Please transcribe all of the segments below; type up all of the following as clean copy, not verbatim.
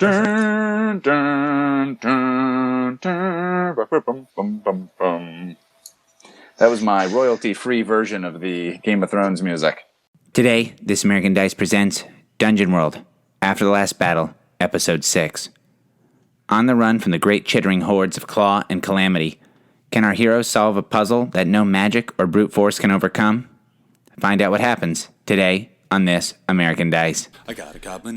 Dun, dun, dun, dun, bum, bum, bum, bum. That was my royalty-free version of the Game of Thrones music. Today, This American Dice presents Dungeon World, After the Last Battle, Episode 6. On the run from the great chittering hordes of Claw and Calamity, can our heroes solve a puzzle that no magic or brute force can overcome? Find out what happens today on This American Dice. I got a goblin,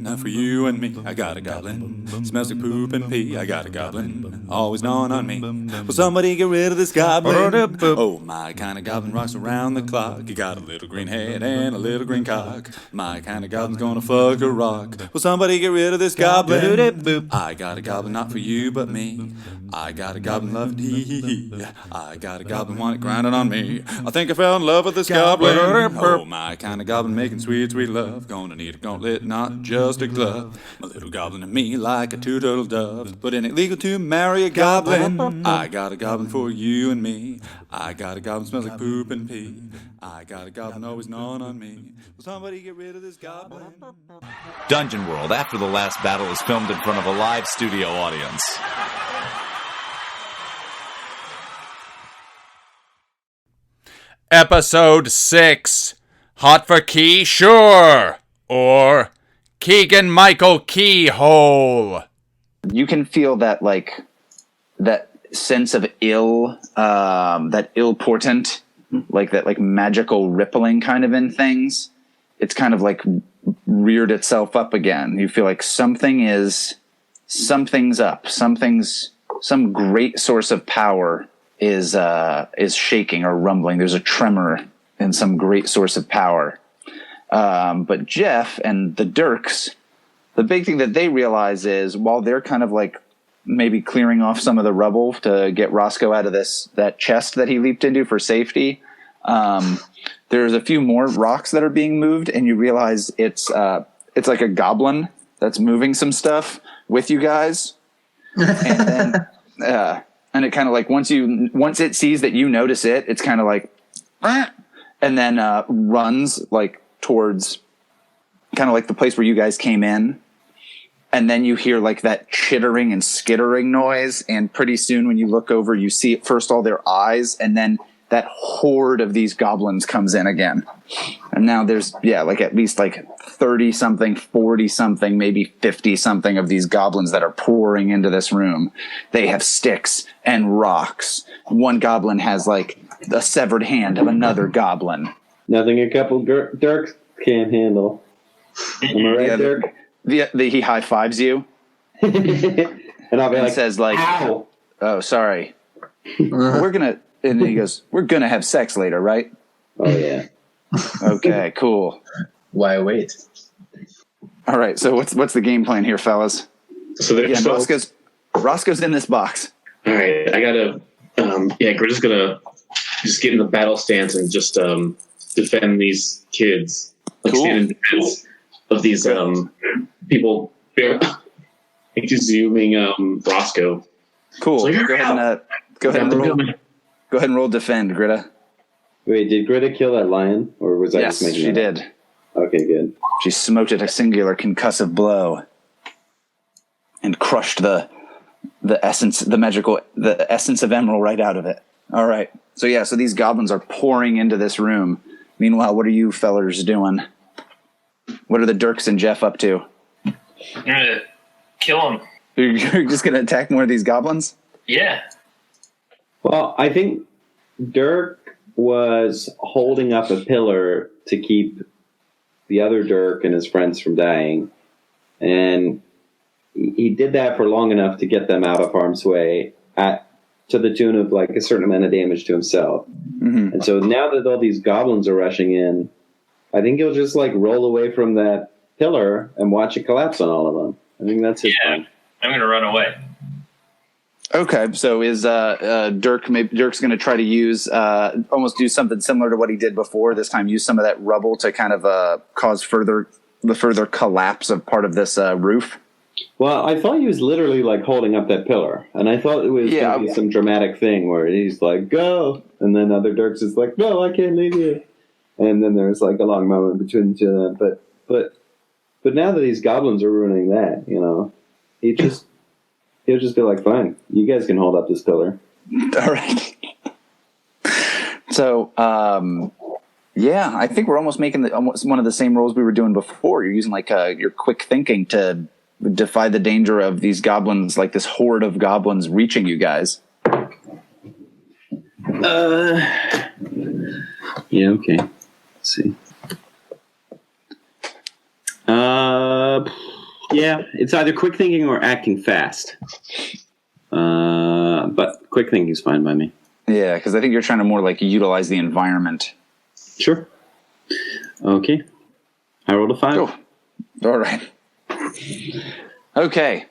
not for you and me. I got a goblin, smells like poop and pee. I got a goblin, always gnawing on me. Will somebody get rid of this goblin? Oh, my kind of goblin rocks around the clock. He got a little green head and a little green cock. My kind of goblin's gonna fuck a rock. Will somebody get rid of this goblin? I got a goblin, not for you but me. I got a goblin loving hee. I got a goblin want it grinding on me. I think I fell in love with this goblin. Oh, my kind of goblin making sweet, sweet love. Gonna need a gauntlet, not just a glove. My little goblin and me like a two turtle doves. But ain't it legal to marry a goblin? I got a goblin for you and me. I got a goblin smells like poop and pee. I got a goblin always gnawing on me. Will somebody get rid of this goblin? Dungeon World, After the Last Battle is filmed in front of a live studio audience. Episode 6. Hot for key? Sure. Or Keegan-Michael Keyhole. You can feel that, that sense of ill, that ill portent, like that, magical rippling kind of in things. It's kind of reared itself up again. You feel like something's up. Some great source of power is shaking or rumbling. There's a tremor in some great source of power. But Jeff and the Dirks, the big thing that they realize is while they're kind of maybe clearing off some of the rubble to get Roscoe out of that chest that he leaped into for safety, there's a few more rocks that are being moved, and you realize it's like a goblin that's moving some stuff with you guys. And then and it kind of once it sees that you notice it, it's kind of and then runs towards kind of the place where you guys came in. And then you hear that chittering and skittering noise. And pretty soon when you look over, you see first all their eyes, and then that horde of these goblins comes in again. And now there's, at least 30-something, 40-something, maybe 50-something of these goblins that are pouring into this room. They have sticks and rocks. One goblin has a severed hand of another goblin. Nothing a couple Dirks can't handle. Am I right, Dirk? He high-fives you. And I'll be says ow. Oh, sorry. And then he goes, we're going to have sex later, right? Oh, yeah. Okay, cool. Why wait? All right, so what's the game plan here, fellas? So Roscoe's in this box. All right, I gotta. Gritta's gonna just get in the battle stance and just defend these kids. Cool. Stand in defense of these people. Just zooming Roscoe. Cool. So Go ahead and roll defend, Gritta. Wait, did Gritta kill that lion? Or was I just making she it up? did. Okay, good. She smote it a singular concussive blow and crushed the essence of emerald right out of it. All right. So these goblins are pouring into this room. Meanwhile, what are you fellers doing? What are the Dirks and Jeff up to? I'm gonna kill them. You're just gonna attack more of these goblins? Yeah. Well, I think Dirk was holding up a pillar to keep the other Dirk and his friends from dying. And he did that for long enough to get them out of harm's way to the tune of a certain amount of damage to himself. Mm-hmm. And so now that all these goblins are rushing in, I think he'll just roll away from that pillar and watch it collapse on all of them. I think that's his plan. I'm going to run away. Okay, so is Dirk? Maybe Dirk's going to try to use almost do something similar to what he did before. This time, use some of that rubble to kind of cause the further collapse of part of this roof. Well, I thought he was literally holding up that pillar, and I thought it was going to be some dramatic thing where he's like, "Go," and then other Dirks is like, "No, I can't leave you," and then there's a long moment between the two of them. But But now that these goblins are ruining that, he'll just be like, fine, you guys can hold up this pillar. All right. So, yeah, I think we're almost making almost one of the same rolls we were doing before. You're using like your quick thinking to defy the danger of these goblins, like this horde of goblins reaching you guys. Yeah, okay. Let's see. Yeah, it's either quick thinking or acting fast. But quick thinking is fine by me. Yeah, because I think you're trying to more like utilize the environment. Sure. Okay. I rolled a 5. Oh, all right. Okay.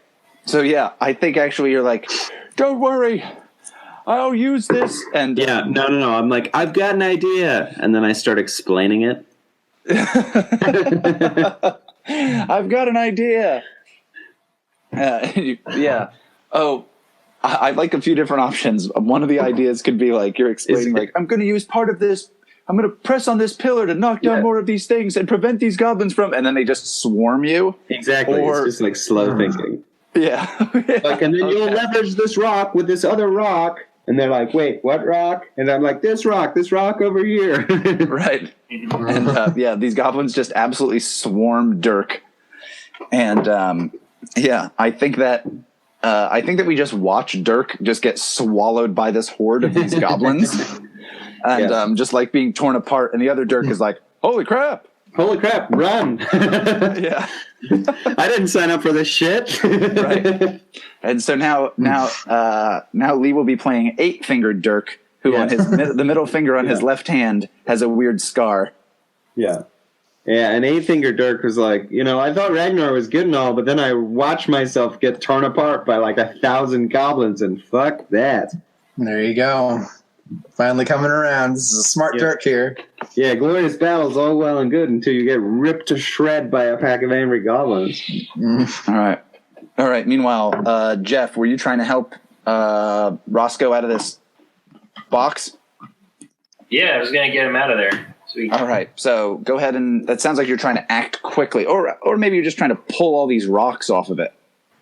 So yeah, I think actually you're like, don't worry, I'll use this. And yeah, no. I'm like, I've got an idea, and then I start explaining it. I've got an idea. Yeah. Oh, I like a few different options. One of the ideas could be like you're explaining, like, I'm going to use part of this. I'm going to press on this pillar to knock down more of these things and prevent these goblins from, and then they just swarm you. Exactly. Or, it's just like slow thinking. Yeah. Like, and then you'll leverage this rock with this other rock. And they're like, wait, what rock? And I'm like, this rock over here. Right. And yeah, these goblins just absolutely swarm Dirk. And yeah, I think that we just watch Dirk just get swallowed by this horde of these goblins. And just like being torn apart. And the other Dirk is like, holy crap, run. Yeah. I didn't sign up for this shit. Right. And so now Leigh will be playing 8-fingered Dirk, who on the middle finger on his left hand has a weird scar. Yeah. Yeah, and 8-fingered Dirk was like, I thought Ragnar was good and all, but then I watched myself get torn apart by like 1,000 goblins, and fuck that. There you go. Finally coming around. This is a smart Dirk here. Yeah, glorious battles, all well and good until you get ripped to shred by a pack of angry goblins. All right. Meanwhile, Jeff, were you trying to help Roscoe out of this box? Yeah, I was going to get him out of there. Sweet. All right. So go ahead and that sounds like you're trying to act quickly, or maybe you're just trying to pull all these rocks off of it.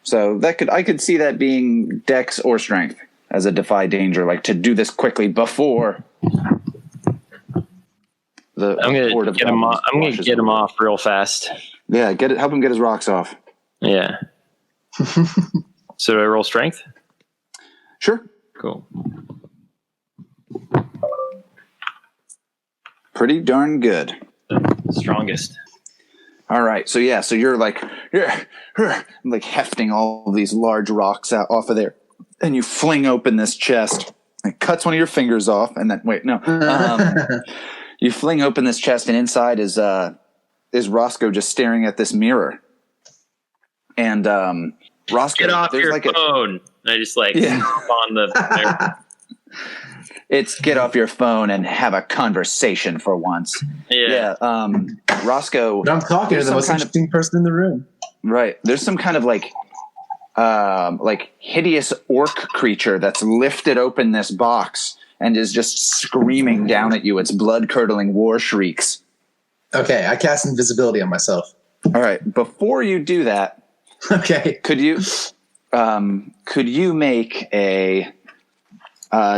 So I could see that being Dex or Strength as a defy danger, like to do this quickly before the I'm gonna get him off. I'm gonna get him off real fast. Yeah, help him get his rocks off. Yeah. So do I roll strength? Sure. Cool. Pretty darn good. Strongest. All right. So yeah. So you're like, like hefting all these large rocks out off of there, and you fling open this chest. It cuts one of your fingers off, and then you fling open this chest, and inside is Roscoe just staring at this mirror. And Roscoe, get off your phone. I just on the. It's get off your phone and have a conversation for once. Yeah. Roscoe. But I'm talking to the most interesting person in the room. Right. There's some kind of like hideous orc creature that's lifted open this box and is just screaming down at you. Its blood-curdling war shrieks. Okay, I cast invisibility on myself. All right. Before you do that, okay, could you make a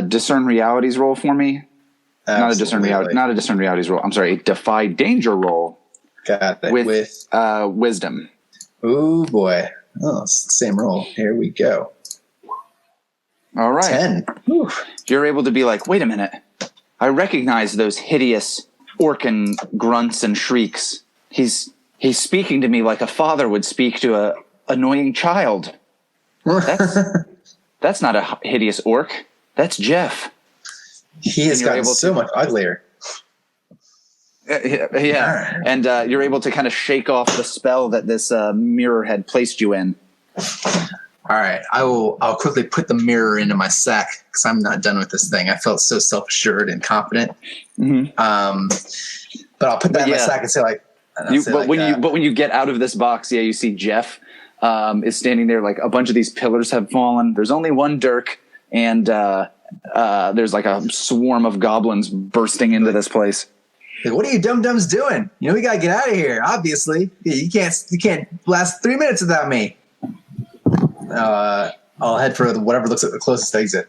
discern realities roll for me? Absolutely. Not a discern realities roll. I'm sorry, a defy danger roll. Got that. With wisdom. Oh boy. Oh, it's the same roll. Here we go. All right. 10. Whew. You're able to be like, wait a minute. I recognize those hideous orcan grunts and shrieks. He's speaking to me like a father would speak to a annoying child. That's not a hideous orc. That's Jeff. He has gotten so much uglier. Yeah. And you're able to kind of shake off the spell that this mirror had placed you in. All right. I'll quickly put the mirror into my sack because I'm not done with this thing. I felt so self-assured and confident. Mm-hmm. But I'll put that in my sack and say like, when you get out of this box, you see Jeff is standing there. Like a bunch of these pillars have fallen. There's only one Dirk, and there's like a swarm of goblins bursting into this place. Like, what are you dum-dums doing? We got to get out of here, obviously. You can't last 3 minutes without me. I'll head for whatever looks like the closest exit.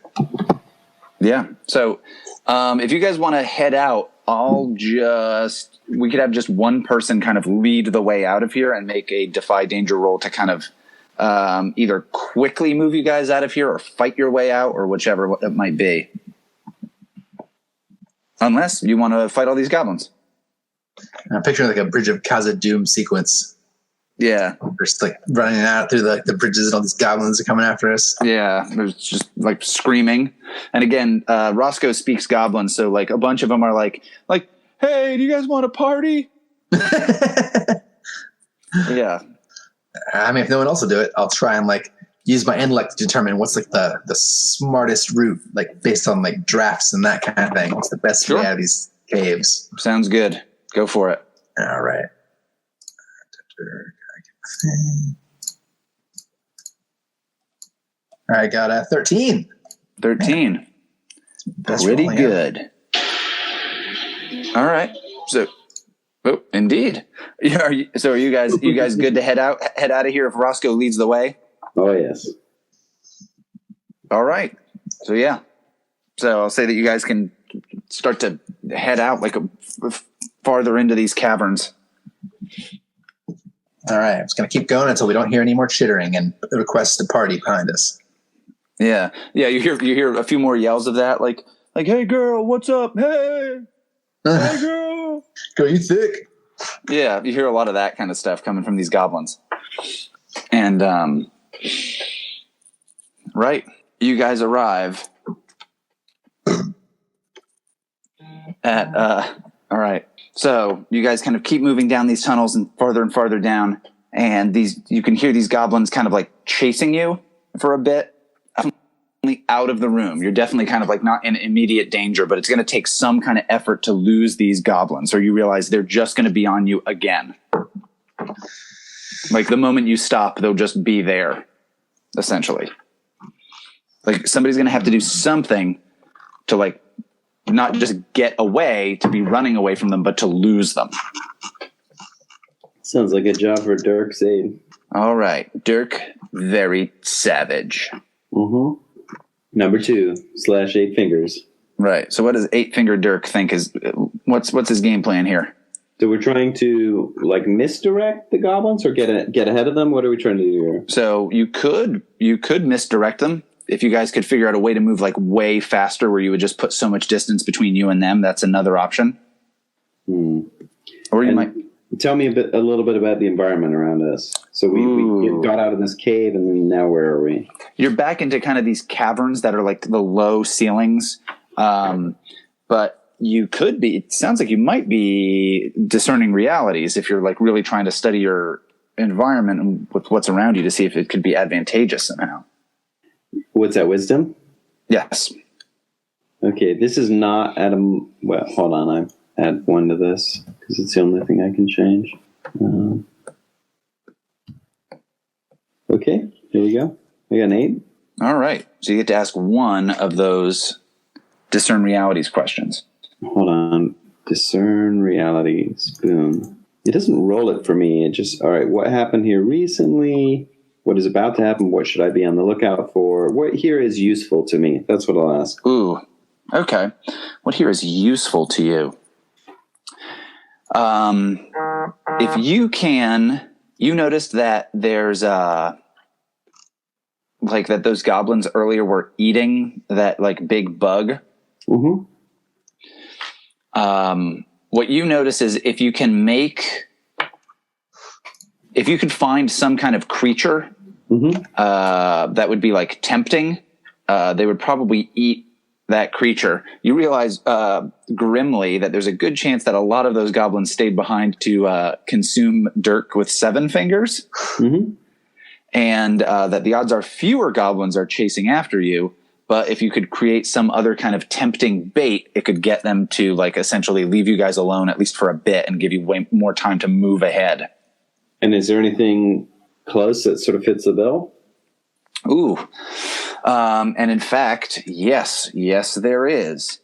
Yeah. So if you guys want to head out, we could have just one person kind of lead the way out of here and make a defy danger roll to kind of either quickly move you guys out of here or fight your way out or whichever it might be. Unless you want to fight all these goblins. I'm picturing like a Bridge of Khazad-dûm sequence. Yeah. We're just like running out through the bridges and all these goblins are coming after us. Yeah. There's just like screaming. And again, Roscoe speaks goblin. So like a bunch of them are like, hey, do you guys want a party? Yeah. I mean, if no one else will do it, I'll try and like use my intellect to determine what's like the smartest route, like based on like drafts and that kind of thing. What's the best way out of these caves? Sounds good. Go for it. All right. All right, got a 13. 13. Pretty good. All right. So, indeed. Are you guys good to head out of here if Roscoe leads the way? Oh, yes. All right. So, yeah. So I'll say that you guys can start to head out like farther into these caverns. All right. I'm just going to keep going until we don't hear any more chittering and requests to party behind us. Yeah. Yeah. You hear a few more yells of that. Like, hey girl, what's up? Hey girl. Girl, you thick. Yeah. You hear a lot of that kind of stuff coming from these goblins. And, right. You guys arrive at, all right. So you guys kind of keep moving down these tunnels and farther down. And you can hear these goblins kind of like chasing you for a bit. Definitely out of the room. You're definitely kind of like not in immediate danger, but it's going to take some kind of effort to lose these goblins, or you realize they're just going to be on you again. Like the moment you stop, they'll just be there, essentially. Like somebody's going to have to do something to like not just get away, to be running away from them, but to lose them. Sounds like a job for Dirk's aid. All right. Dirk, very savage. Mm-hmm. Number 2, /8 fingers. Right. So what does 8-finger Dirk think is, what's his game plan here? So we're trying to like misdirect the goblins or get ahead of them? What are we trying to do here? So you could misdirect them. If you guys could figure out a way to move like way faster where you would just put so much distance between you and them, that's another option. Or you might tell me a little bit about the environment around us. So we got out of this cave, and then now where are we? You're back into kind of these caverns that are like the low ceilings. But you could be, it sounds like you might be discerning realities if you're like really trying to study your environment and with what's around you to see if it could be advantageous somehow. What's that, wisdom? Yes. Okay, this is not well, hold on, I add 1 to this because it's the only thing I can change. Okay, here we go. I got an 8. All right, so you get to ask 1 of those discern realities questions. Hold on, discern realities, boom. It doesn't roll it for me, it just, all right, what happened here recently? What is about to happen? What should I be on the lookout for? What here is useful to me? That's what I'll ask. Ooh, okay. What here is useful to you? If you can, you noticed that there's like that those goblins earlier were eating that like big bug. Mm-hmm. What you notice is if you could find some kind of creature that would be like tempting, they would probably eat that creature. You realize grimly that there's a good chance that a lot of those goblins stayed behind to consume Dirk with 7 fingers. Mm-hmm. And that the odds are fewer goblins are chasing after you. But if you could create some other kind of tempting bait, it could get them to like essentially leave you guys alone at least for a bit and give you way more time to move ahead. And is there anything close that sort of fits the bill? Ooh. And in fact, yes, there is.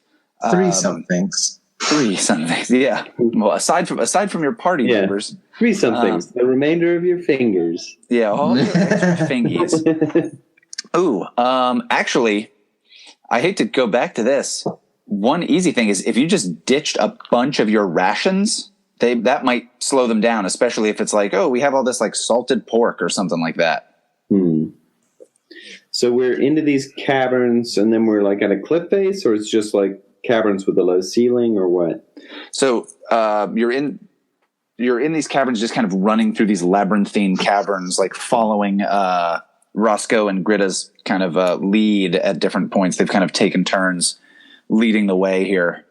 3 somethings. 3-somethings. Yeah. Well, aside from your party members, 3-somethings. The remainder of your fingers. Yeah, all your extra fingies. Ooh. Actually, I hate to go back to this. One easy thing is if you just ditched a bunch of your rations, that might slow them down, especially if it's like, oh, we have all this like salted pork or something like that. So we're into these caverns, and then we're like at a cliff face, or it's just like caverns with a low ceiling, or what? So you're in these caverns, just kind of running through these labyrinthine caverns, like following Roscoe and Gritta's kind of lead at different points. They've kind of taken turns leading the way here.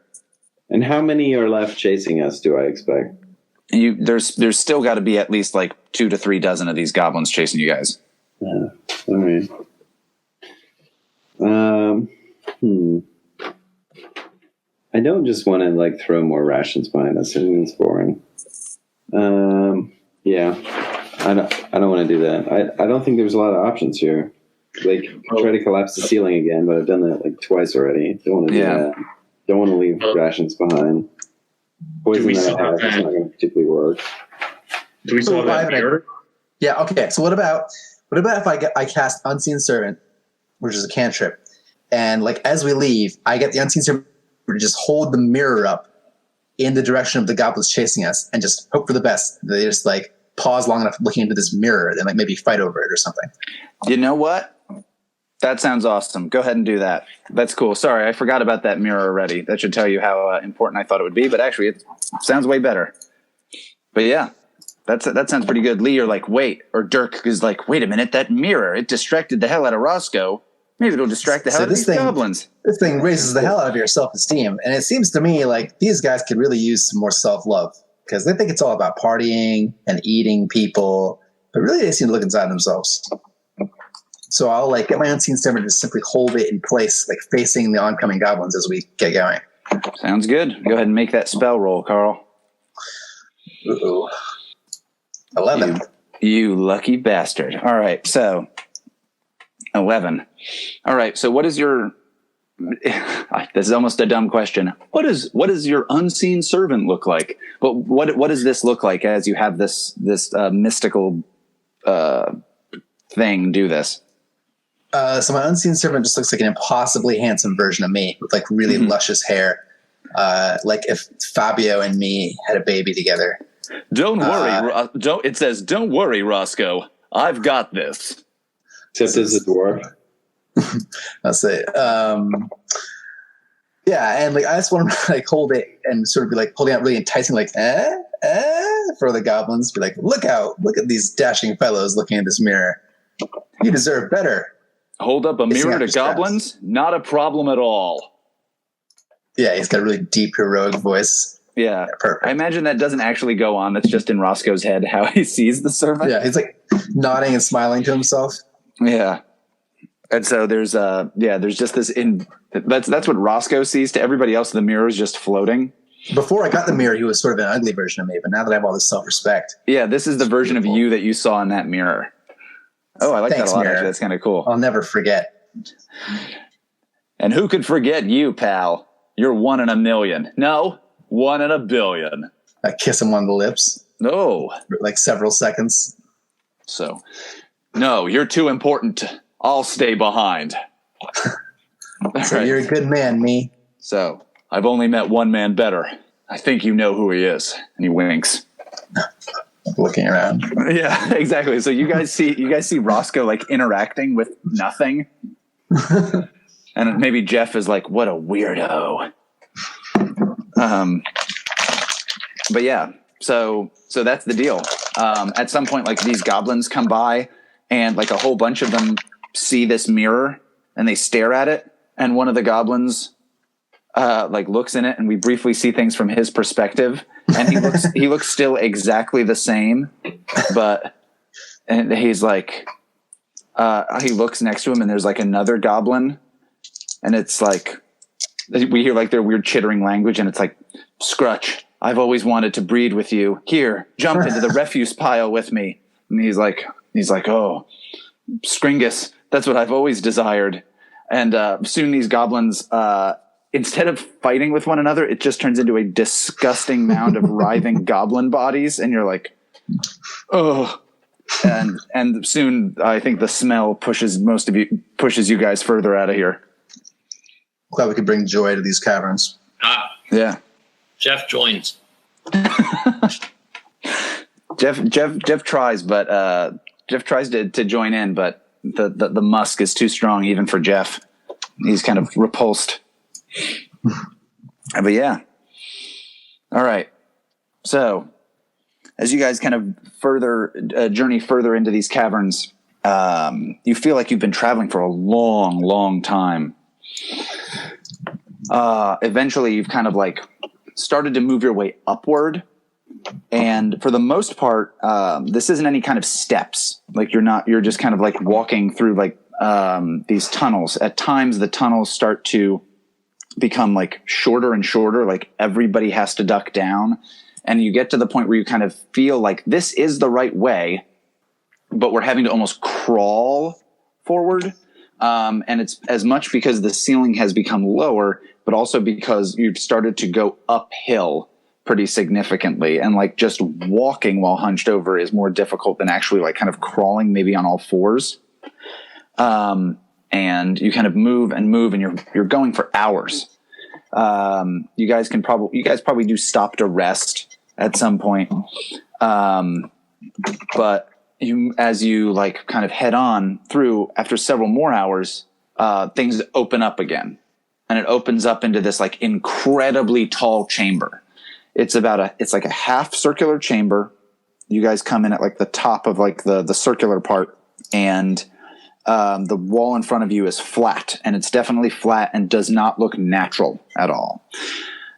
And how many are left chasing us, do I expect? There's still got to be at least like 2 to 3 dozen of these goblins chasing you guys. All right. I don't just want to like throw more rations behind us. I think it's boring. Yeah, I don't want to do that. I don't think there's a lot of options here. Like try to collapse the ceiling again, but I've done that like twice already. Don't want to do that. Don't want to leave rations behind. Poison that I have is not going to particularly work. Do we still have that mirror? Yeah. Okay. So what about if I cast Unseen Servant, which is a cantrip, and like as we leave, I get the Unseen Servant to just hold the mirror up in the direction of the goblins chasing us, and just hope for the best. They just like pause long enough looking into this mirror, and like maybe fight over it or something. You know what? That sounds awesome. Go ahead and do that. That's cool. Sorry, I forgot about that mirror already. That should tell you how important I thought it would be, but actually it sounds way better. But yeah, that sounds pretty good. Leigh, you're like, wait, or Dirk is like, wait a minute, that mirror, it distracted the hell out of Roscoe. Maybe it'll distract the hell out of these goblins. This thing raises the hell out of your self-esteem, and it seems to me like these guys could really use some more self-love, because they think it's all about partying and eating people, but really they seem to look inside themselves. So I'll like get my Unseen Servant to simply hold it in place, like facing the oncoming goblins as we get going. Sounds good. Go ahead and make that spell roll, Carl. Ooh. 11. You lucky bastard. All right, so 11. All right, so what is your... This is almost a dumb question. What does your Unseen Servant look like? But what does this look like as you have this mystical thing do this? So my Unseen Servant just looks like an impossibly handsome version of me with like really luscious hair. Like if Fabio and me had a baby together. Don't worry. It says, don't worry, Roscoe. I've got this. Except as a dwarf. I'll say. Yeah, and like I just want to like hold it and sort of be like holding out really enticing, like for the goblins. Be like, look out! Look at these dashing fellows looking at this mirror. You deserve better. Hold up a mirror to goblins? Not a problem at all. Yeah, he's got a really deep, heroic voice. Yeah, perfect. I imagine that doesn't actually go on. That's just in Roscoe's head how he sees the servant. Yeah, he's like nodding and smiling to himself. Yeah. And so there's just this that's what Roscoe sees. To everybody else, the mirror is just floating. Before I got the mirror, he was sort of an ugly version of me, but now that I have all this self-respect. Yeah, this is the version of you that you saw in that mirror. Oh, I like that a lot, mirror. Actually. That's kind of cool. I'll never forget. And who could forget you, pal? You're 1 in a million. No, 1 in a billion. I kiss him on the lips. No. Like several seconds. So, no, you're too important. I'll stay behind. So you're a good man, me. So, I've only met one man better. I think you know who he is. And he winks. Looking around. Yeah, exactly. So you guys see Roscoe like interacting with nothing. And maybe Jeff is like, what a weirdo. But yeah, so that's the deal. At some point, like these goblins come by and like a whole bunch of them see this mirror and they stare at it. And one of the goblins like looks in it, and we briefly see things from his perspective. And he looks still exactly the same, and he's like, he looks next to him, and there's like another goblin, and it's like we hear like their weird chittering language, and it's like, Scrutch, I've always wanted to breed with you. Here, jump into the refuse pile with me. And he's like, oh, Skringus, that's what I've always desired. And soon these goblins instead of fighting with one another, it just turns into a disgusting mound of writhing goblin bodies, and you're like, oh. And soon, I think the smell pushes you guys further out of here. Glad we could bring joy to these caverns. Yeah. Jeff joins. Jeff tries, but Jeff tries to join in, but the musk is too strong even for Jeff. He's kind of repulsed. But yeah. All right. So, as you guys kind of journey further into these caverns, you feel like you've been traveling for a long, long time. Eventually, you've kind of like started to move your way upward. And for the most part, this isn't any kind of steps. Like you're just kind of like walking through like these tunnels. At times, the tunnels start to become like shorter and shorter, like everybody has to duck down. And you get to the point where you kind of feel like this is the right way, but we're having to almost crawl forward. And it's as much because the ceiling has become lower, but also because you've started to go uphill pretty significantly. And like just walking while hunched over is more difficult than actually like kind of crawling maybe on all fours. And you kind of move and you're going for hours. You guys probably do stop to rest at some point. But as you like kind of head on through after several more hours, things open up again, and it opens up into this like incredibly tall chamber. It's like a half circular chamber. You guys come in at like the top of like the circular part, and the wall in front of you is flat, and it's definitely flat and does not look natural at all.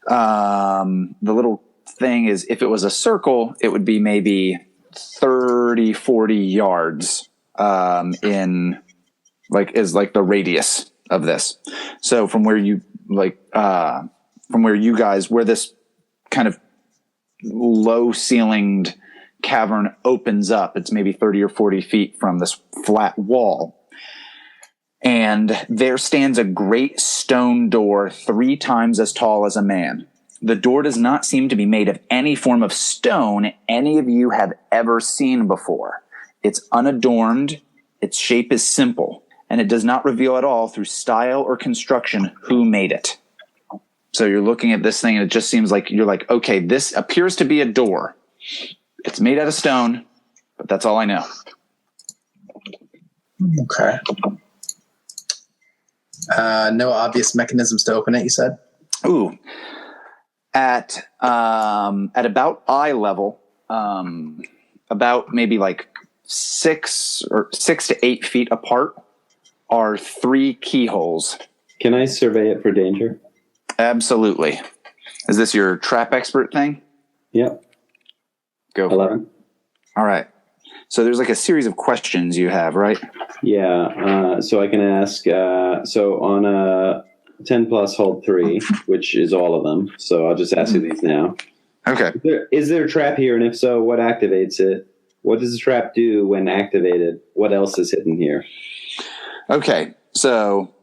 The little thing is, if it was a circle, it would be maybe 30, 40 yards in like is like the radius of this. So from where you where this kind of low ceilinged cavern opens up, it's maybe 30 or 40 feet from this flat wall. And there stands a great stone door 3 times as tall as a man. The door does not seem to be made of any form of stone any of you have ever seen before. It's unadorned, its shape is simple, and it does not reveal at all through style or construction who made it. So you're looking at this thing and it just seems like you're like, okay, this appears to be a door. It's made out of stone, but that's all I know. Okay. No obvious mechanisms to open it, you said? Ooh. At about eye level, about maybe like 6 to 8 feet apart are 3 keyholes. Can I survey it for danger? Absolutely. Is this your trap expert thing? Yep. Go for 11. it. All right. So there's like a series of questions you have, right? Yeah. So I can ask. So on a 10 plus hold 3, which is all of them. So I'll just ask you these now. Okay. Is there a trap here? And if so, what activates it? What does the trap do when activated? What else is hidden here? Okay. So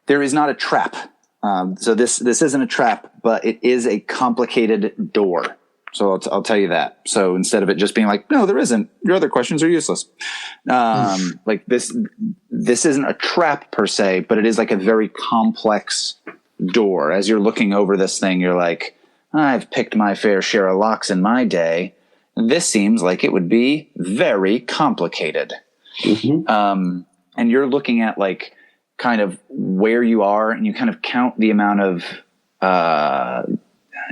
there is not a trap. So this isn't a trap, but it is a complicated door. So I'll tell you that. So instead of it just being like, no, there isn't, your other questions are useless. Like this isn't a trap per se, but it is like a very complex door. As you're looking over this thing, you're like, I've picked my fair share of locks in my day. This seems like it would be very complicated. Mm-hmm. And you're looking at like kind of where you are, and you kind of count the amount of,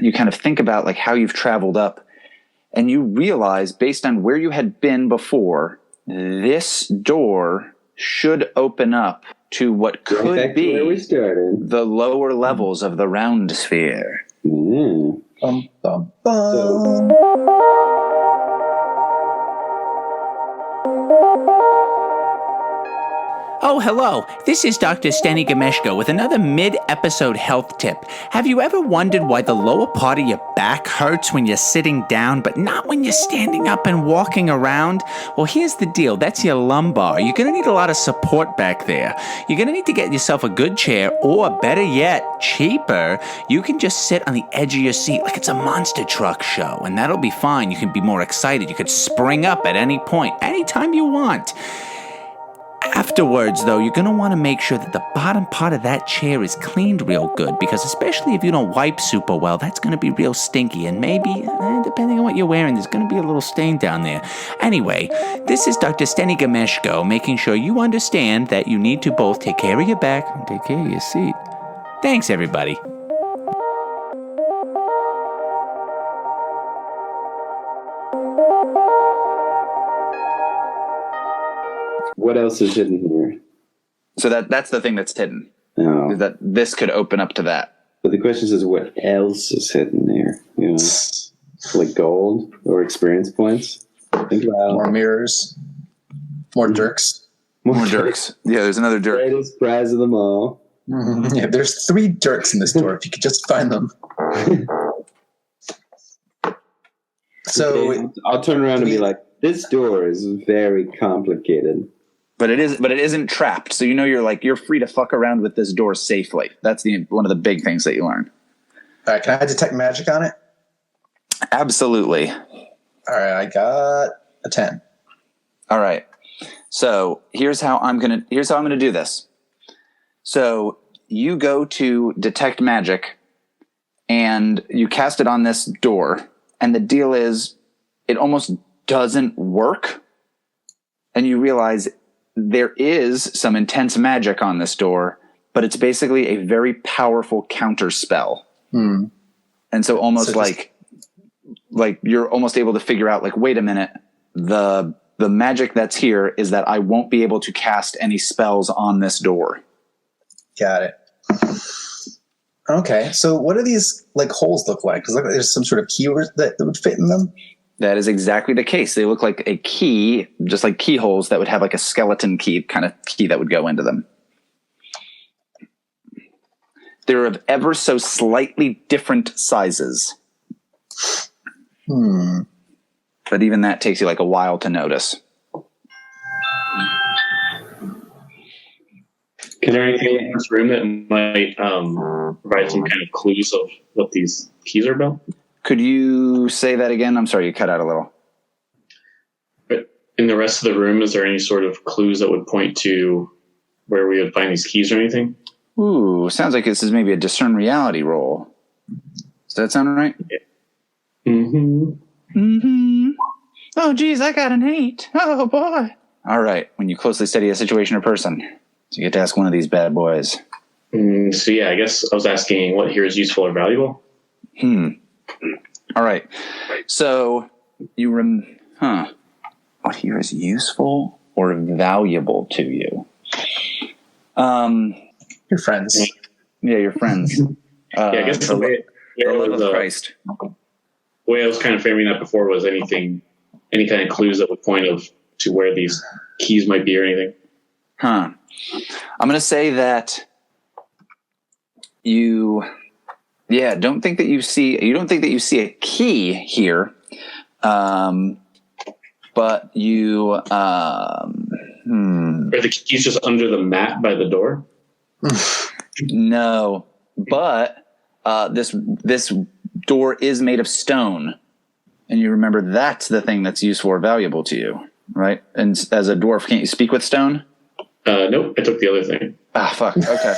you kind of think about like how you've traveled up, and you realize based on where you had been before, this door should open up to what could be where we started. The lower levels of the round sphere. Mm. Bum, bum, bum. Oh, hello. This is Dr. Steny Gameshko with another mid-episode health tip. Have you ever wondered why the lower part of your back hurts when you're sitting down, but not when you're standing up and walking around? Well, here's the deal. That's your lumbar. You're going to need a lot of support back there. You're going to need to get yourself a good chair, or better yet, cheaper, you can just sit on the edge of your seat like it's a monster truck show, and that'll be fine. You can be more excited. You could spring up at any point, anytime you want. Afterwards, though, you're going to want to make sure that the bottom part of that chair is cleaned real good, because especially if you don't wipe super well, that's going to be real stinky, and maybe, depending on what you're wearing, there's going to be a little stain down there. Anyway, this is Dr. Steny Gameshko making sure you understand that you need to both take care of your back and take care of your seat. Thanks, everybody. What else is hidden here? So that's the thing that's hidden. Oh. Is that this could open up to that. But the question is, what else is hidden here? You know, like gold or experience points? Think about More mirrors. More Dirks. More Dirks. Yeah, there's another Dirk. Greatest prize of them all. Mm-hmm. Yeah, there's 3 Dirks in this door. If you could just find them. So okay, I'll turn around and be like, "This door is very complicated." But it isn't trapped. So you're free to fuck around with this door safely. That's one of the big things that you learn. All right, can I detect magic on it? Absolutely. All right, I got a 10. All right. So here's how I'm gonna do this. So you go to detect magic, and you cast it on this door, and the deal is, it almost doesn't work, and you realize there is some intense magic on this door, but it's basically a very powerful counter spell. And so almost like you're almost able to figure out, like, wait a minute, the magic that's here is that I won't be able to cast any spells on this door. Got it. Okay, so what do these holes look like? Because there's some sort of keyword that would fit in them. That is exactly the case. They look like a key, just like keyholes that would have like a skeleton key kind of key that would go into them. They're of ever so slightly different sizes. But even that takes you like a while to notice. Is there anything in this room that might provide some kind of clues of what these keys are about? Could you say that again? I'm sorry, you cut out a little. But in the rest of the room, is there any sort of clues that would point to where we would find these keys or anything? Ooh, sounds like this is maybe a discern reality roll. Does that sound right? Yeah. Mm-hmm. Oh, geez, I got an 8. Oh, boy. All right. When you closely study a situation or person, you get to ask one of these bad boys. So, yeah, I guess I was asking what here is useful or valuable. All right. So, what here is useful or valuable to you? Your friends. Yeah, your friends. Yeah, I guess the love of Christ. The way I was kind of framing that before was any kind of clues that would point to where these keys might be or anything. I'm going to say that you don't think that you see a key here, but you Are the keys just under the mat by the door? No, but this door is made of stone, and you remember that's the thing that's useful or valuable to you, right? And as a dwarf, can't you speak with stone? Nope, I took the other thing. Ah, fuck. Okay.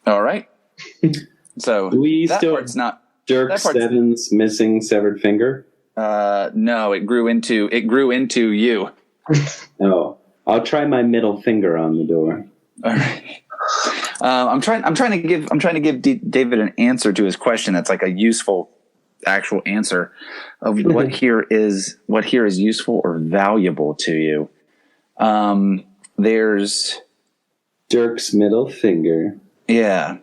All right. So Do we that still part's not Dirk Seven's missing severed finger? No, it grew into you. Oh, I'll try my middle finger on the door. All right. I'm trying to give David an answer to his question that's like a useful actual answer of what here is useful or valuable to you. There's Dirk's middle finger. Yeah.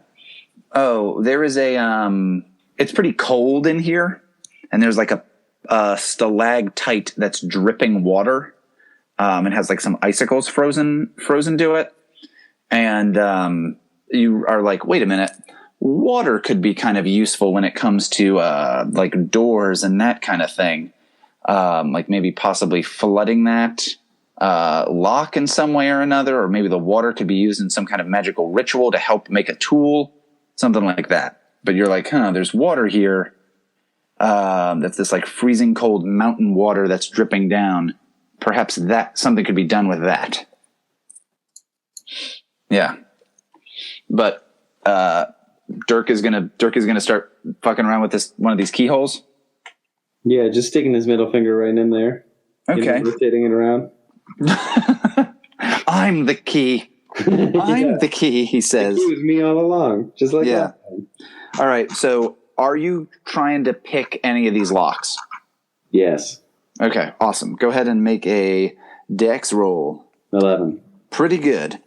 Oh, there is it's pretty cold in here, and there's like a stalactite that's dripping water. It has like some icicles frozen to it. And you are like, wait a minute, water could be kind of useful when it comes to like doors and that kind of thing. Like maybe possibly flooding that lock in some way or another, or maybe the water could be used in some kind of magical ritual to help make a tool, something like that. But you're like, there's water here. That's this like freezing cold mountain water that's dripping down. Perhaps that something could be done with that. Yeah. But Dirk is gonna start fucking around with one of these keyholes. Yeah, just sticking his middle finger right in there. Okay. Rotating it around. I'm the key. I'm the key, he says. The key was me all along, just like that. All right, so are you trying to pick any of these locks? Yes. Okay, awesome. Go ahead and make a dex roll. 11. Pretty good.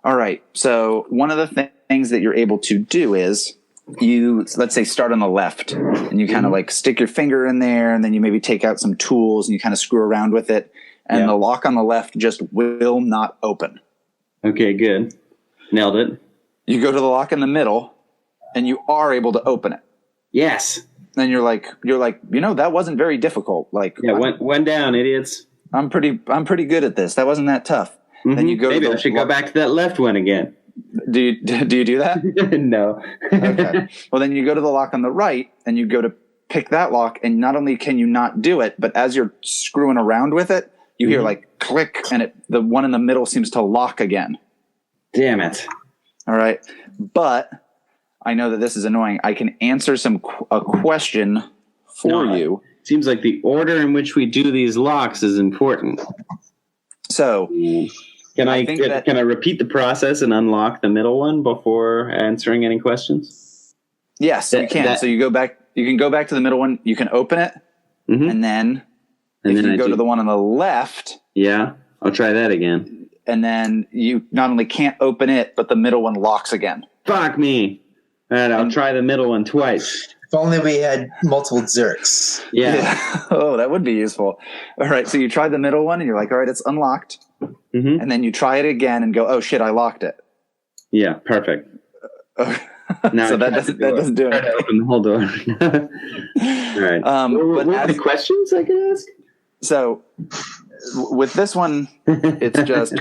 All right, so one of the things that you're able to do is you, let's say, start on the left, and you kind of like stick your finger in there, and then you maybe take out some tools, and you kind of screw around with it, and the lock on the left just will not open. Okay, good. Nailed it. You go to the lock in the middle, and you are able to open it. Yes. And you're like, that wasn't very difficult. Like, went down, idiots. I'm pretty good at this. That wasn't that tough. Mm-hmm. Then you go. Maybe I should go back to that left one again. Do you do that? No. Okay. Well, then you go to the lock on the right, and you go to pick that lock, and not only can you not do it, but as you're screwing around with it, you hear like click, and the one in the middle seems to lock again. Damn it! All right, but I know that this is annoying. I can answer a question for you. Seems like the order in which we do these locks is important. So, can I repeat the process and unlock the middle one before answering any questions? Yes, you can. So you go back. You can go back to the middle one. You can open it, and then if you go to the one on the left, I'll try that again. And then you not only can't open it, but the middle one locks again. Fuck me! All right, I'll try the middle one twice. If only we had multiple Dirks. Yeah. Oh, that would be useful. All right, so you try the middle one, and you're like, all right, it's unlocked. Mm-hmm. And then you try it again and go, oh shit, I locked it. Yeah, perfect. Now so that doesn't do it. Open the whole door. All right. What are the questions I can ask? So with this one, it's just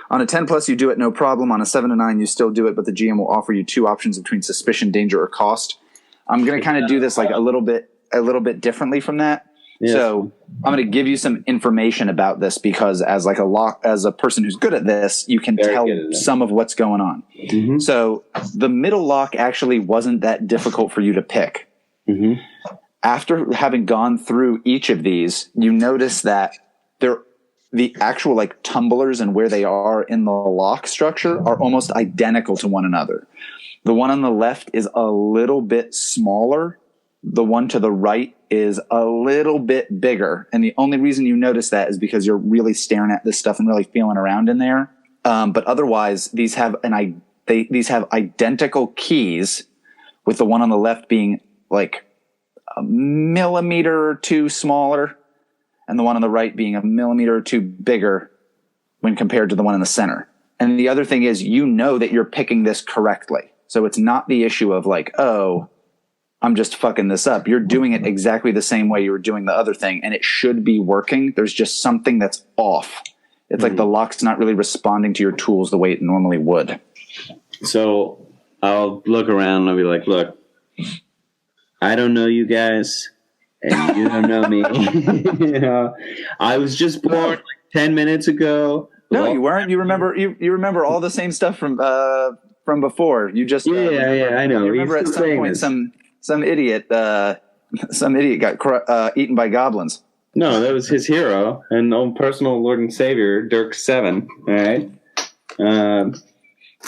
on a 10 plus, you do it no problem. On a 7 to 9, you still do it, but the GM will offer you 2 options between suspicion, danger, or cost. I'm going to kind of do this like a little bit differently from that. Yes. So I'm going to give you some information about this because as a person who's good at this, you can tell some of what's going on. Mm-hmm. So the middle lock actually wasn't that difficult for you to pick. Mm-hmm. After having gone through each of these, you notice that the actual like tumblers and where they are in the lock structure are almost identical to one another. The one on the left is a little bit smaller. The one to the right is a little bit bigger. And the only reason you notice that is because you're really staring at this stuff and really feeling around in there. But otherwise, these have identical keys, with the one on the left being like a millimeter or 2 smaller, and the one on the right being a millimeter or 2 bigger when compared to the one in the center. And the other thing is, you know that you're picking this correctly. So it's not the issue of like, oh, I'm just fucking this up. You're doing it exactly the same way you were doing the other thing, and it should be working. There's just something that's off. It's like the lock's not really responding to your tools the way it normally would. So I'll look around and I'll be like, look, I don't know you guys, and you don't know me. I was just born like 10 minutes ago. No, you weren't. You remember all the same stuff from before. You just I know. You remember at some point some idiot got eaten by goblins. No, that was his hero and own personal Lord and Savior, Dirk 7. All right.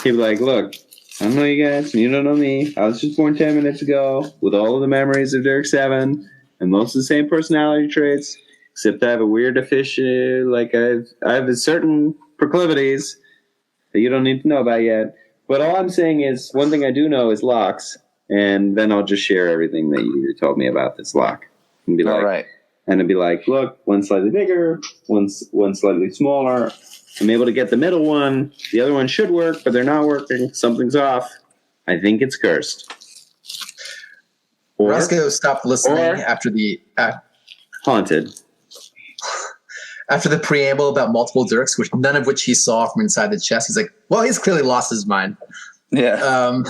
He'd be like, look, I don't know you guys, and you don't know me. I was just born 10 minutes ago with all of the memories of Dirk 7 and most of the same personality traits, except I have a weird I have certain proclivities that you don't need to know about yet. But all I'm saying is, one thing I do know is locks, and then I'll just share everything that you told me about this lock. And be like, all right. And it'd be like, look, one slightly bigger, one slightly smaller. I'm able to get the middle one. The other one should work, but they're not working. Something's off. I think it's cursed. Or Roscoe stopped listening after the haunted. After the preamble about multiple Dirks, none of which he saw from inside the chest. He's like, well, he's clearly lost his mind. Yeah.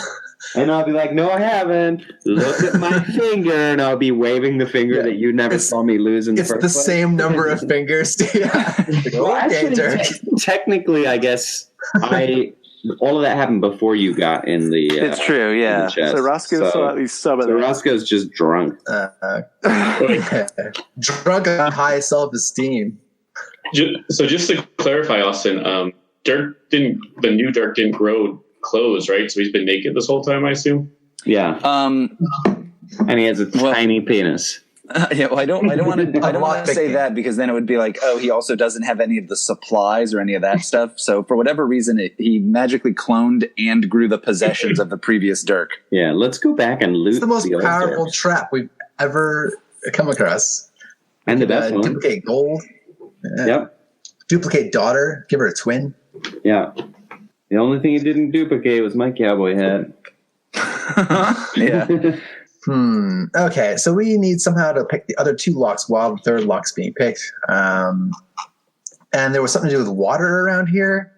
And I'll be like, no, I haven't. Look at my finger. And I'll be waving the finger that you never saw me lose in the first place. It's the same number of fingers. Technically, I guess all of that happened before you got in the it's true, yeah. So Roscoe saw at least some of that. Roscoe's just drunk. Drunk on high self-esteem. So just to clarify, Austin, the new Dirk didn't grow clothes, right? So he's been naked this whole time, I assume. Yeah. And he has a tiny penis. Yeah, well, I don't want to say that because then it would be like, oh, he also doesn't have any of the supplies or any of that stuff. So for whatever reason, he magically cloned and grew the possessions of the previous Dirk. Yeah, let's go back and loot. It's the most powerful Dirk. trap we've ever come across. And the best one. Duplicate gold. Yep. Duplicate daughter. Give her a twin. Yeah. The only thing he didn't duplicate was my cowboy hat. Yeah. Okay, so we need somehow to pick the other two locks while the third lock's being picked. And there was something to do with water around here.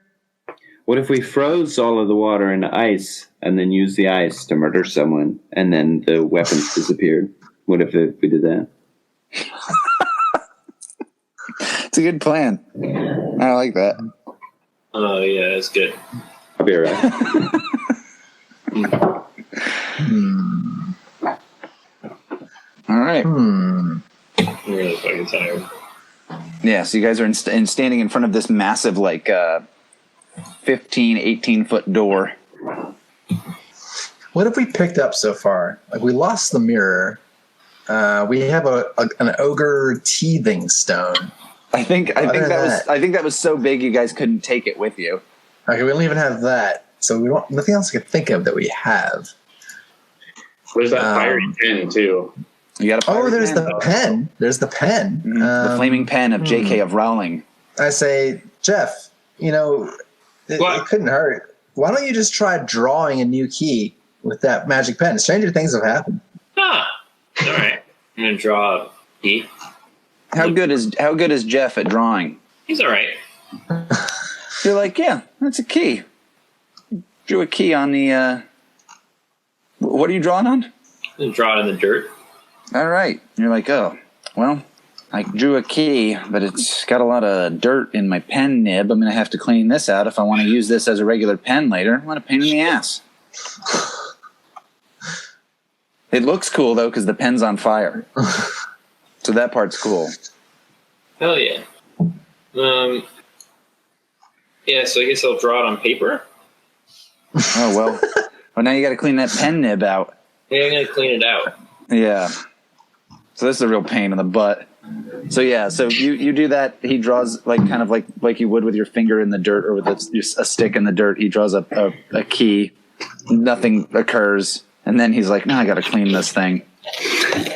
What if we froze all of the water into ice and then used the ice to murder someone and then the weapons disappeared? What if we did that? It's a good plan. I like that. Oh, yeah, it's good. I'll be right. All right. I'm really fucking tired. Yeah, so you guys are standing in front of this massive, 15, 18-foot door. What have we picked up so far? Like, we lost the mirror. We have an ogre teething stone. I think that was so big you guys couldn't take it with you. Okay, we don't even have that. So nothing else I can think of that we have. There's that fiery pen too. You got there's the pen. There's the pen. Mm-hmm. The flaming pen of J.K. of Rowling. I say, Jeff, it couldn't hurt. Why don't you just try drawing a new key with that magic pen? Stranger things have happened. All right. I'm gonna draw a key. How good is Jeff at drawing? He's all right. You're like, yeah, that's a key. Drew a key on the. What are you drawing on? I'm drawing in the dirt. All right. You're like, oh, well, I drew a key, but it's got a lot of dirt in my pen nib. I'm going to have to clean this out if I want to use this as a regular pen later. What a pain in the ass. It looks cool, though, because the pen's on fire. So that part's cool. Hell yeah. Yeah, so I guess I'll draw it on paper. Oh, well. Well, now you got to clean that pen nib out. Yeah, I'm going to clean it out. Yeah. So this is a real pain in the butt. So yeah, so you do that. He draws like you would with your finger in the dirt or with a stick in the dirt. He draws a key. Nothing occurs. And then he's like, no, I got to clean this thing.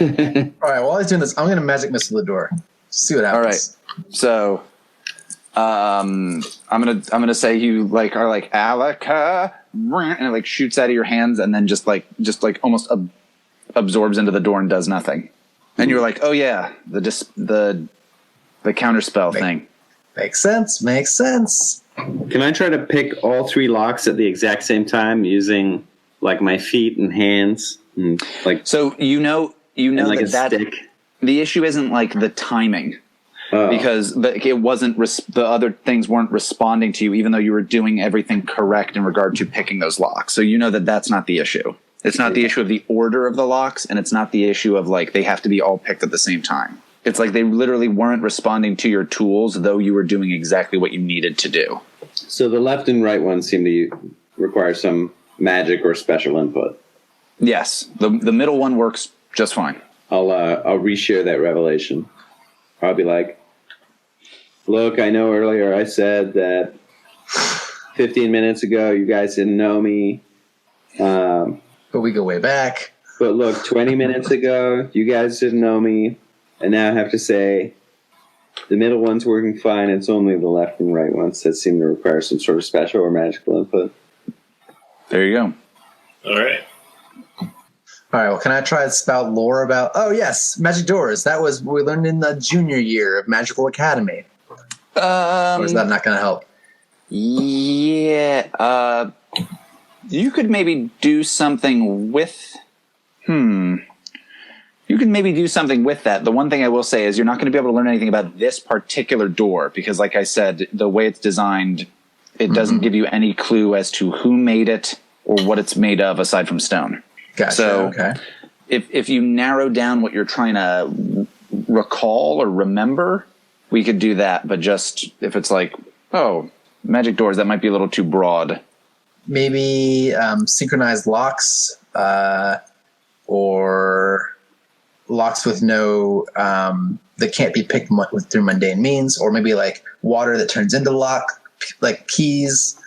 All right, while he's doing this, I'm going to magic missile the door. See what happens. All right. So I'm gonna say you are like Alaka, and it like shoots out of your hands and then just almost absorbs into the door and does nothing. And you're like, oh yeah, the counterspell thing. Makes sense. Can I try to pick all three locks at the exact same time using like my feet and hands? And, so you know like that stick. The issue isn't like the timing. Because it wasn't the other things weren't responding to you, even though you were doing everything correct in regard to picking those locks. So you know that's not the issue. It's not the issue of the order of the locks, and it's not the issue of like they have to be all picked at the same time. It's like they literally weren't responding to your tools, though you were doing exactly what you needed to do. So the left and right ones seem to require some magic or special input. Yes, the middle one works just fine. I'll reshare that revelation. I'll be like, look, I know earlier I said that 15 minutes ago you guys didn't know me. But we go way back. But look, 20 minutes ago you guys didn't know me. And now I have to say the middle one's working fine. It's only the left and right ones that seem to require some sort of special or magical input. There you go. All right. All right, well, can I try to spout lore about... Oh, yes, magic doors. That was what we learned in the junior year of Magical Academy. Or is that not going to help? Yeah. You could maybe do something with... You can maybe do something with that. The one thing I will say is you're not going to be able to learn anything about this particular door because, like I said, the way it's designed, it doesn't give you any clue as to who made it or what it's made of aside from stone. Gotcha, so okay. If you narrow down what you're trying to recall or remember, we could do that. But just if it's like, oh, magic doors, that might be a little too broad. Maybe synchronized locks or locks with no that can't be picked through mundane means, or maybe like water that turns into lock, like keys.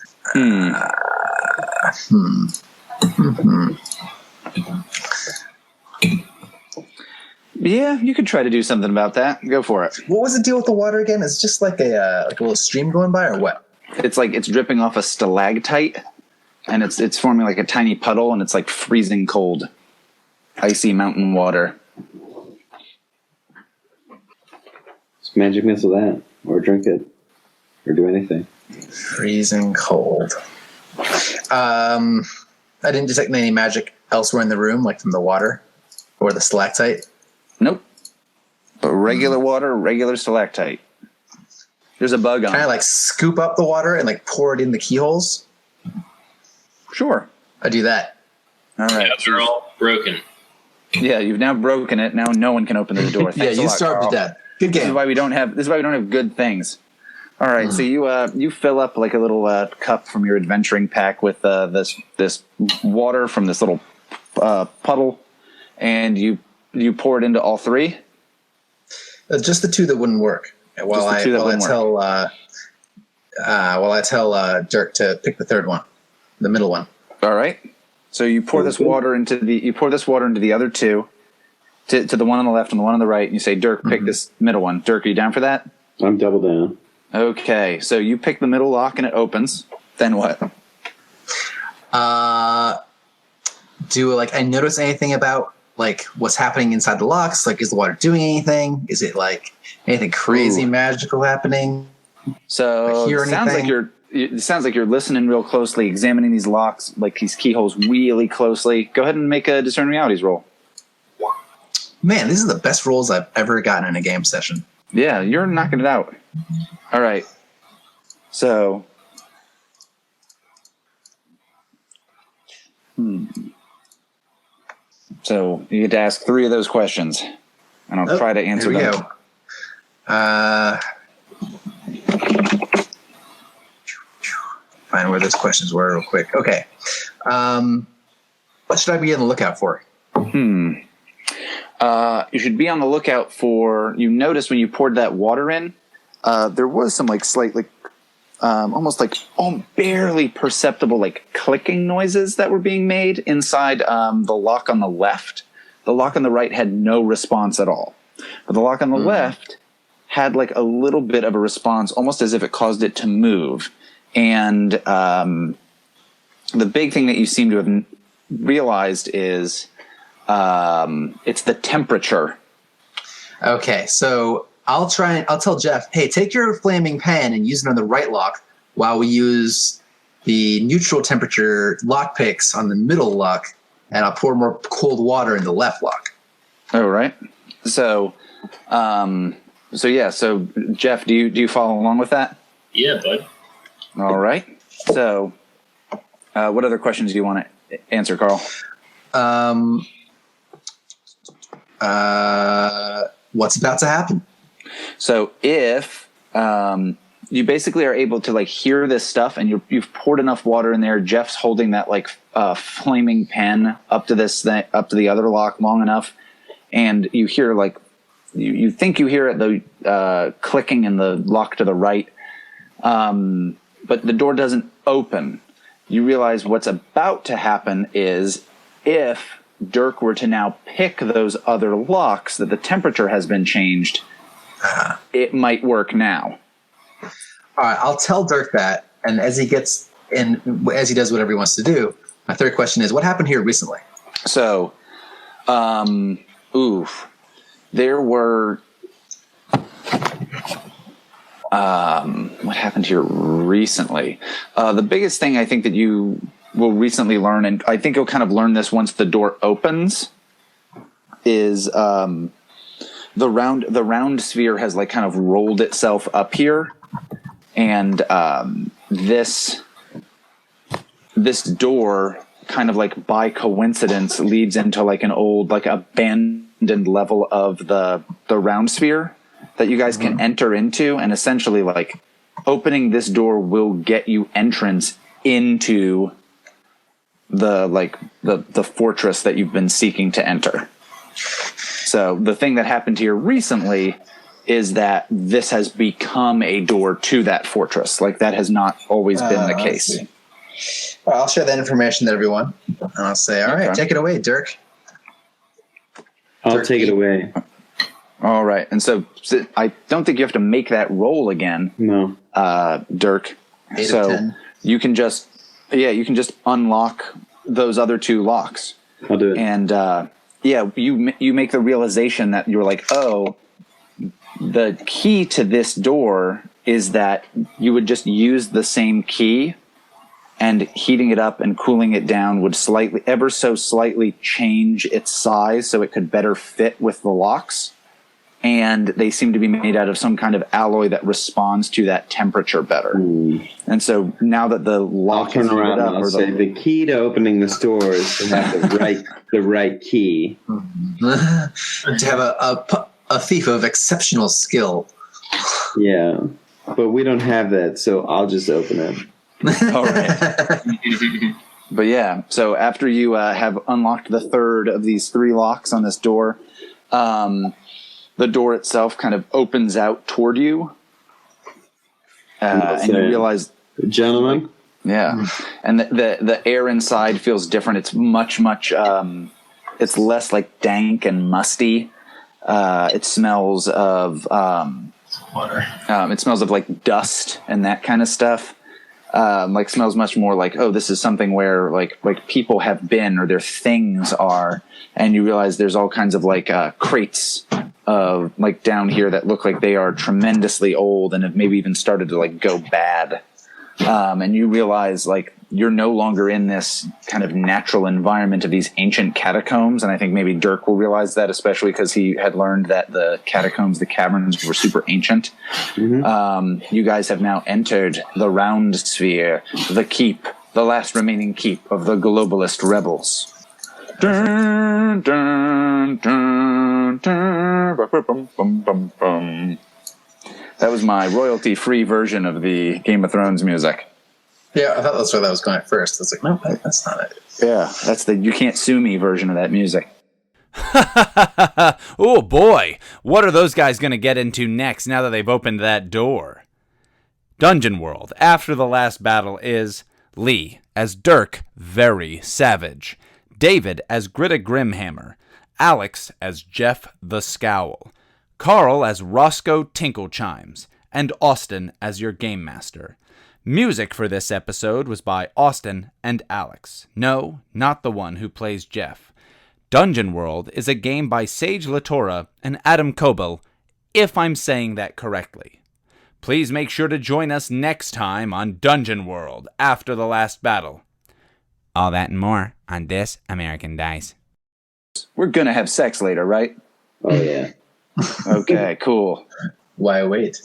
Yeah, you could try to do something about that. Go for it. What was the deal with the water again? It's just like a little stream going by, or what? It's like it's dripping off a stalactite, and it's forming like a tiny puddle, and it's like freezing cold, icy mountain water. Just magic missile that, or drink it, or do anything. Freezing cold. I didn't detect any magic elsewhere in the room, like from the water or the stalactite. Nope. But regular water, regular stalactite. There's a bug on it. Can I like scoop up the water and like pour it in the keyholes? Sure. I do that. All right. Yeah, they're all broken. Yeah, you've now broken it. Now no one can open the door. Yeah, you starved to death. Good game. This is why we don't have good things. All right, so you fill up like a little cup from your adventuring pack with this water from this little puddle, and you pour it into all three. Just the two that wouldn't work. While I tell Dirk to pick the third one, the middle one. All right. So you pour this water into the other two, to the one on the left and the one on the right, and you say, Dirk, pick this middle one. Dirk, are you down for that? I'm double down. Okay, so you pick the middle lock and it opens. Then what? Do I notice anything about like what's happening inside the locks? Like, is the water doing anything? Is it like anything crazy magical happening? So it sounds like you're listening real closely, examining these locks, like these keyholes really closely. Go ahead and make a discern realities roll. Man, these are the best rolls I've ever gotten in a game session. Yeah, you're knocking it out. All right. So, So you get to ask 3 of those questions, and I'll try to answer them. Go. Find where those questions were real quick. Okay. What should I be on the lookout for? You should be on the lookout for. You noticed when you poured that water in, there was some like slight, like almost like barely perceptible like clicking noises that were being made inside the lock on the left. The lock on the right had no response at all, but the lock on the left had like a little bit of a response, almost as if it caused it to move. And the big thing that you seem to have realized is it's the temperature. Okay, so I'll tell Jeff, hey, take your flaming pen and use it on the right lock while we use the neutral temperature lock picks on the middle lock, and I'll pour more cold water in the left lock. Oh, right. So, so Jeff, do you follow along with that? Yeah, bud. All right. So, what other questions do you want to answer, Carl? What's about to happen? So if you basically are able to like hear this stuff, and you've poured enough water in there, Jeff's holding that like flaming pen up to the other lock long enough, and you hear like you think you hear it the clicking in the lock to the right, but the door doesn't open. You realize what's about to happen is if Dirk were to now pick those other locks that the temperature has been changed, it might work now. All right, I'll tell Dirk that, and as he does whatever he wants to do, my third question is, what happened here recently? So, there were... what happened here recently? The biggest thing I think that you will recently learn, and I think you'll kind of learn this once the door opens, is the round sphere has like kind of rolled itself up here, and this door kind of like by coincidence leads into like an old like abandoned level of the round sphere that you guys can enter into, and essentially like opening this door will get you entrance into the fortress that you've been seeking to enter. So the thing that happened here recently is that this has become a door to that fortress. Like that has not always been the case. Well, I'll share that information with everyone. And I'll say, all right, take it away, Dirk. I'll take it away. All right. And so I don't think you have to make that roll again. No. Dirk. 8 of 10. You can just unlock those other 2 locks. I'll do it. And you make the realization that you're like, oh, the key to this door is that you would just use the same key, and heating it up and cooling it down would ever so slightly change its size so it could better fit with the locks. And they seem to be made out of some kind of alloy that responds to that temperature better. And so now that the lock is heated up, I'll say the key to opening this door is to have the right key. To have a thief of exceptional skill. Yeah, but we don't have that, so I'll just open it. All right. But yeah, so after you have unlocked the third of these 3 locks on this door, the door itself kind of opens out toward you, and you realize, gentlemen, and the air inside feels different. It's much it's less like dank and musty. It smells of water. It smells of like dust and that kind of stuff. Like smells much more like, oh, this is something where like people have been, or their things are, and you realize there's all kinds of like crates of like down here that look like they are tremendously old and have maybe even started to like go bad. And you realize like you're no longer in this kind of natural environment of these ancient catacombs. And I think maybe Dirk will realize that, especially because he had learned that the catacombs, the caverns were super ancient. You guys have now entered the round sphere, the keep, the last remaining keep of the globalist rebels. Dun, dun, dun, dun, bum, bum, bum, bum. That was my royalty-free version of the Game of Thrones music. Yeah, I thought that's where that was going at first. I was like, no, that's not it. Yeah, that's the You Can't Sue Me version of that music. Oh boy, what are those guys going to get into next now that they've opened that door? Dungeon World, after the last battle, is Leigh as Dirk, very savage. David as Gritta Grimhammer, Alex as Jeff the Scowl, Carl as Roscoe Tinklechimes, and Austin as your game master. Music for this episode was by Austin and Alex. No, not the one who plays Jeff. Dungeon World is a game by Sage Latora and Adam Koebel, if I'm saying that correctly. Please make sure to join us next time on Dungeon World after the last battle. All that and more on This American Dice. We're gonna have sex later, right? Oh, yeah. Okay, cool. Why wait?